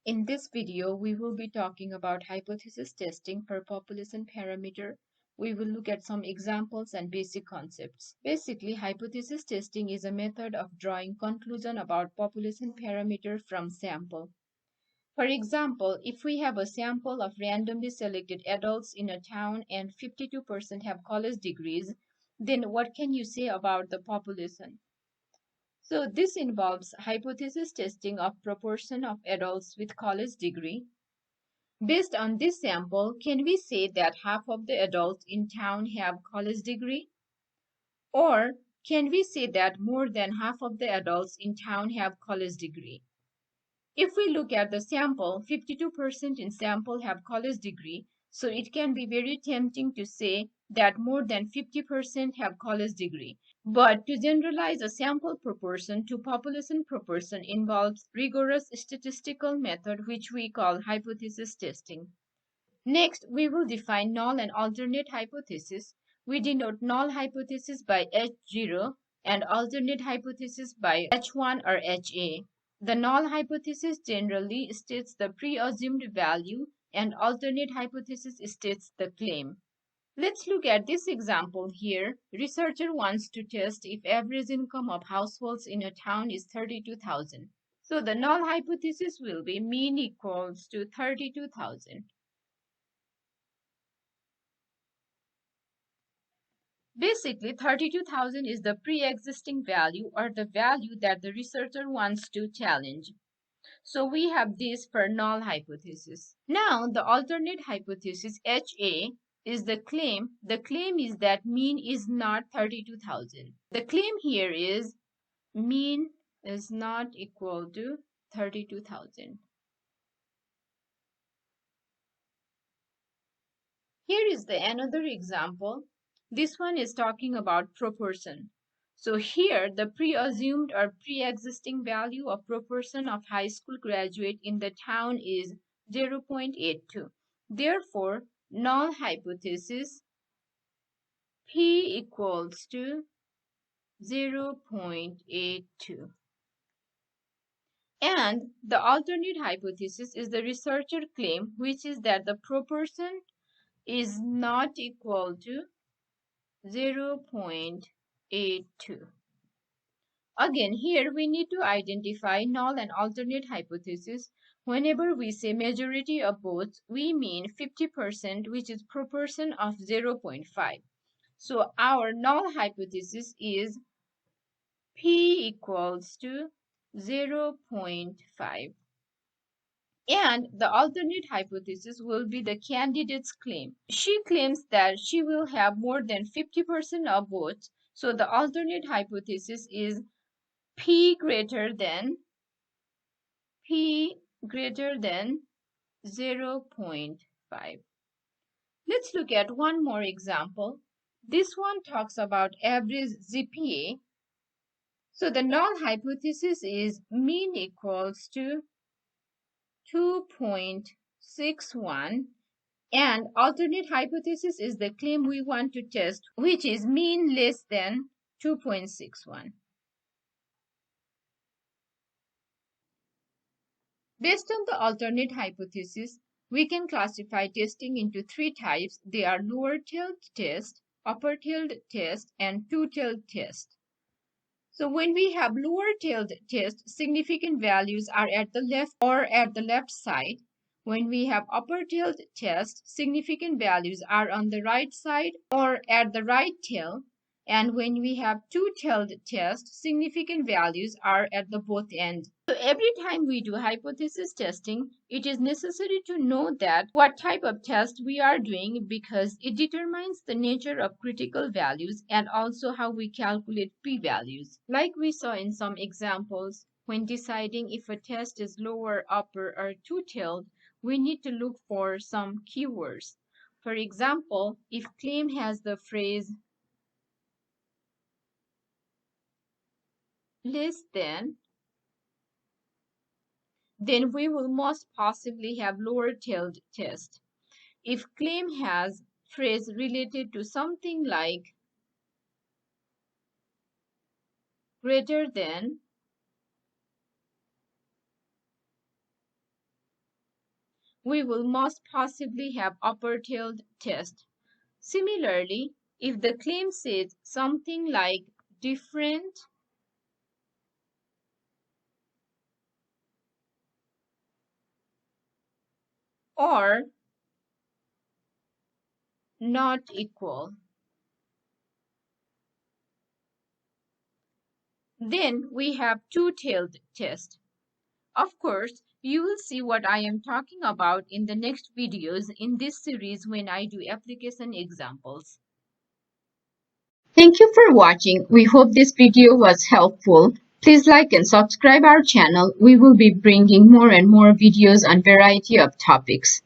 In this video, we will be talking about hypothesis testing for population parameter. We will look at some examples and basic concepts. Basically, hypothesis testing is a method of drawing conclusion about population parameter from sample. For example, if we have a sample of randomly selected adults in a town and 52% have college degrees, then what can you say about the population? So this involves hypothesis testing of proportion of adults with college degree. Based on this sample, can we say that half of the adults in town have college degree? Or can we say that more than half of the adults in town have college degree? If we look at the sample, 52% in sample have college degree, so it can be very tempting to say that more than 50% have college degree. But to generalize a sample proportion to population proportion involves rigorous statistical method which we call hypothesis testing. Next, we will define null and alternate hypothesis. We denote null hypothesis by H0 and alternate hypothesis by H1 or HA. The null hypothesis generally states the pre-assumed value and alternate hypothesis states the claim. Let's look at this example here. Researcher wants to test if average income of households in a town is 32,000. So the null hypothesis will be mean equals to 32,000. Basically, 32,000 is the pre-existing value or the value that the researcher wants to challenge. So we have this for null hypothesis. Now, the alternate hypothesis, HA, is the claim. The claim is that mean is not 32,000. The claim here is mean is not equal to 32,000. Here is another example. This one is talking about proportion. So here the pre-assumed or pre-existing value of proportion of high school graduate in the town is 0.82. Therefore, null hypothesis P equals to 0.82. And the alternate hypothesis is the researcher claim, which is that the proportion is not equal to 0.82. Again, here we need to identify null and alternate hypothesis. Whenever we say majority of both, we mean 50%, which is proportion of 0.5. So our null hypothesis is P equals to 0.5. And the alternate hypothesis will be the candidate's claim. She claims that she will have more than 50% of votes. So the alternate hypothesis is P greater than 0.5. Let's look at one more example. This one talks about average GPA. So the null hypothesis is mean equals to 2.61 and alternate hypothesis is the claim we want to test, which is mean less than 2.61. Based on the alternate hypothesis, we can classify testing into three types. They are lower-tailed test, upper-tailed test, and two-tailed test. So when we have lower-tailed test, significant values are at the left or at the left side. When we have upper-tailed test, significant values are on the right side or at the right tail. And when we have two-tailed test, significant values are at the both ends. So every time we do hypothesis testing, it is necessary to know that what type of test we are doing because it determines the nature of critical values and also how we calculate p-values. Like we saw in some examples, when deciding if a test is lower, upper, or two-tailed, we need to look for some keywords. For example, if claim has the phrase less than, then we will most possibly have lower-tailed test. If claim has phrase related to something like greater than, we will most possibly have upper-tailed test. Similarly, if the claim says something like different or not equal, then we have two-tailed test. Of course, you will see what I am talking about in the next videos in this series when I do application examples. Thank you for watching. We hope this video was helpful. Please like and subscribe our channel. We will be bringing more and more videos on variety of topics.